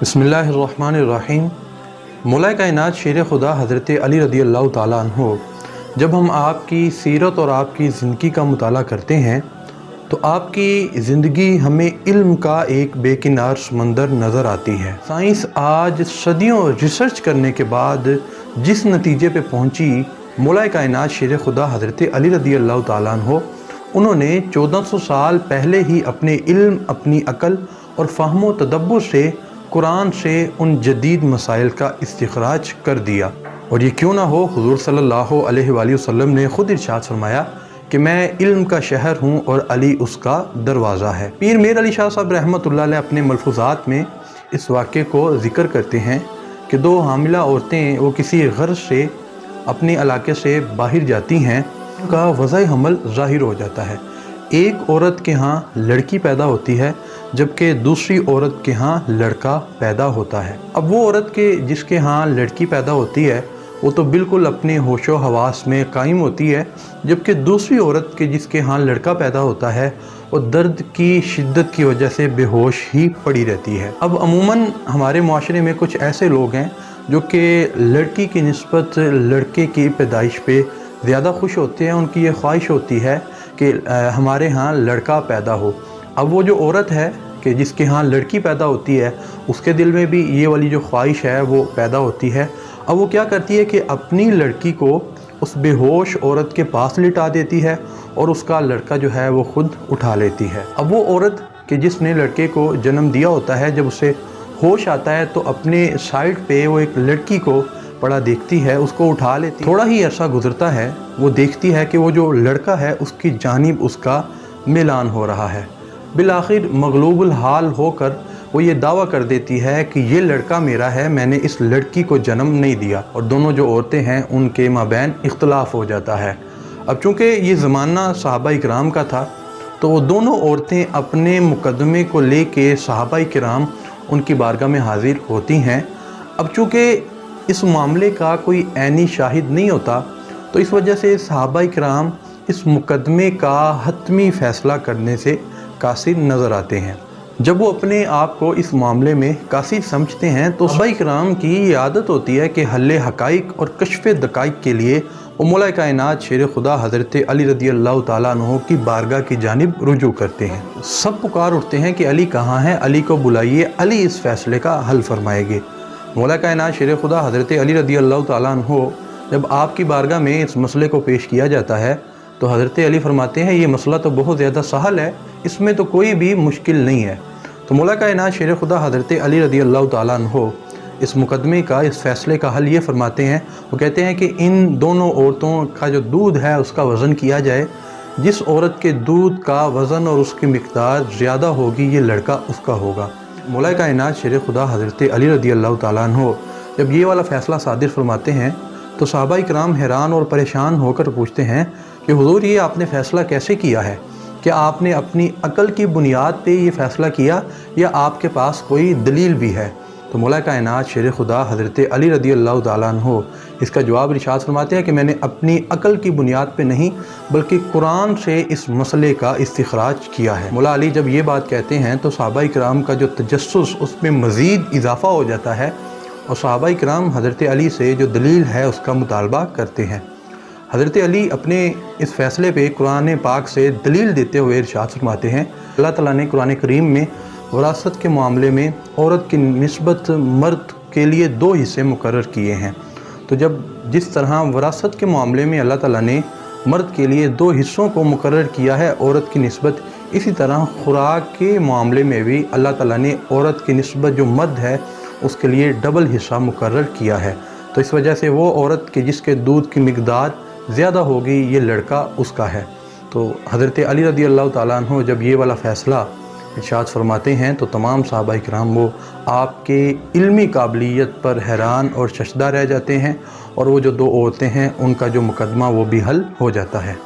बिस्मिल्लाहिर्रहमानिर्रहीम। मौला कायनात शेर खुदा हज़रत अली रज़ी अल्लाह ताला अन्हो, जब हम आपकी सीरत और आपकी ज़िंदगी का मुताला करते हैं तो आपकी ज़िंदगी हमें इल्म का एक बेकिनार समंदर नज़र आती है। साइंस आज सदियों रिसर्च करने के बाद जिस नतीजे पे पहुंची, मौला कायनात शेर खुदा हज़रत अली रज़ी अल्लाह ताला अन्हो, उन्होंने 1400 साल पहले ही अपने इल्म, अपनी अकल और फ़हम तदब्बुर से कुरान से उन जदीद मसाइल का इस्तिखराज कर दिया। और ये क्यों ना हो, हुज़ूर सल्लल्लाहु अलैहि वसल्लम ने ख़ुद इरशाद फरमाया कि मैं इल्म का शहर हूँ और अली उसका दरवाज़ा है। पीर मीर अली शाह साहब रहमतुल्लाह अलैह अपने मलफूज़ात में इस वाक़े को ज़िक्र करते हैं कि दो हामिला औरतें वो किसी गर्ज़ से अपने इलाके से बाहर जाती हैं, उनका वज़ाए हमल ज़ाहिर हो जाता है। एक औरत के यहाँ लड़की पैदा होती है जबकि दूसरी औरत के यहाँ लड़का पैदा होता है। अब वो औरत के जिसके यहाँ लड़की पैदा होती है वो तो बिल्कुल अपने होशो हवास में कायम होती है, जबकि दूसरी औरत के जिसके यहाँ लड़का पैदा होता है वो दर्द की शिद्दत की वजह से बेहोश ही पड़ी रहती है। अब अमूमन हमारे माशरे में कुछ ऐसे लोग हैं जो कि लड़की की निस्बत लड़के की पैदाइश पे ज़्यादा खुश होते हैं। उनकी ये ख्वाहिश होती है कि हमारे यहाँ लड़का पैदा हो। अब वो जो औरत है कि जिसके यहाँ लड़की पैदा होती है, उसके दिल में भी ये वाली जो ख्वाहिश है वो पैदा होती है। अब वो क्या करती है कि अपनी लड़की को उस बेहोश औरत के पास लिटा देती है और उसका लड़का जो है वो ख़ुद उठा लेती है। अब वो औरत कि जिसने लड़के को जन्म दिया होता है, जब उसे होश आता है तो अपने साइड पे वो एक लड़की को पड़ा देखती है, उसको उठा लेती है। थोड़ा ही अरसा गुजरता है, वो देखती है कि वो जो लड़का है उसकी जानिब उसका मिलान हो रहा है। बिलाखिर मगलूबुल हाल होकर वो ये दावा कर देती है कि ये लड़का मेरा है, मैंने इस लड़की को जन्म नहीं दिया। और दोनों जो औरतें हैं उनके माबैन इख्तलाफ हो जाता है। अब चूँकि ये ज़माना सहाबा इकराम का था तो वो दोनों औरतें अपने मुकदमे को लेके सहाबा इकराम उनकी बारगाह में हाजिर होती हैं। अब चूँकि इस मामले का कोई ऐनी शाहिद नहीं होता तो इस वजह से सहाबा इकराम इस मुकदमे का हतमी फ़ैसला करने से कासिर नज़र आते हैं। जब वो अपने आप को इस मामले में कासिर समझते हैं तो सहाबा इकराम की ये आदत होती है कि हल्ले हक़ाइक़ और कश्फ़े दक़ाइक़ के लिए वो मौला कायनात शेर खुदा हज़रत अली रज़ी अल्लाह ताला अन्हो की बारगाह की जानिब रुजू करते हैं। सब पुकार उठते हैं कि अली कहाँ है, अली को बुलाइए, अली इस फ़ैसले का हल फरमाएंगे। मौला कायनात शेर खुदा हज़रत अली रज़ी अल्लाह ताला अन्हो जब आपकी बारगाह में इस मसले को पेश किया जाता है तो हज़रत अली फरमाते हैं ये मसला तो बहुत ज़्यादा सहल है, इसमें तो कोई भी मुश्किल नहीं है। तो मौला कायनात शेर खुदा हज़रत अली रज़ी अल्लाह ताला अन्हो इस मुकदमे का, इस फ़ैसले का हल ये फरमाते हैं, वो कहते हैं कि इन दोनों औरतों का जो दूध है उसका वज़न किया जाए। जिस औरत के दूध का वज़न और उसकी मिक़दार ज़्यादा होगी ये लड़का उसका होगा। मौला कायनात शेर खुदा हज़रत अली रज़ी अल्लाह ताला अन्हो जब ये वाला फ़ैसला सादिर फरमाते हैं तो सहाबा इकराम हैरान और परेशान होकर पूछते हैं कि हुज़ूर ये आपने फ़ैसला कैसे किया है? क्या आपने अपनी अकल की बुनियाद पे ये फ़ैसला किया या आपके पास कोई दलील भी है? तो मौला कायनात शेर खुदा हज़रत अली रज़ी अल्लाह ताला अन्हो इसका जवाब इरशाद फरमाते हैं कि मैंने अपनी अकल की बुनियाद पे नहीं बल्कि कुरान से इस मसले का इस्तिखराज किया है। मौला अली जब ये बात कहते हैं तो सहाबा इकराम का जो तजस्सुस उसमें मज़ीद इजाफ़ा हो जाता है और सहाबा इकराम हज़रत अली से जो दलील है उसका मुतालबा करते हैं। हज़रत अली अपने इस फ़ैसले पे कुरान पाक से दलील देते हुए इरशाद फरमाते हैं, अल्लाह ताला ने कुरान करीम में वरासत के मामले में औरत की निस्बत मर्द के लिए दो हिस्से मुकर्रर किए हैं। तो जब जिस तरह वरासत के मामले में अल्लाह ताला ने मर्द के लिए दो हिस्सों को मुकर्रर किया है औरत की निस्बत, इसी तरह खुराक के मामले में भी अल्लाह ताला ने औरत की निस्बत जो मर्द है उसके लिए डबल हिस्सा मुकर्रर किया है। तो इस वजह से वो औरत के जिसके दूध की मिक़दार ज़्यादा होगी ये लड़का उसका है। तो हज़रत अली रज़ी अल्लाह ताला अन्हो जब ये वाला फ़ैसला इरशाद फरमाते हैं तो तमाम सहाबा इकराम वो आपके इल्मी काबिलियत पर हैरान और शशदा रह जाते हैं और वो जो दो औरतें हैं उनका जो मुकदमा वो भी हल हो जाता है।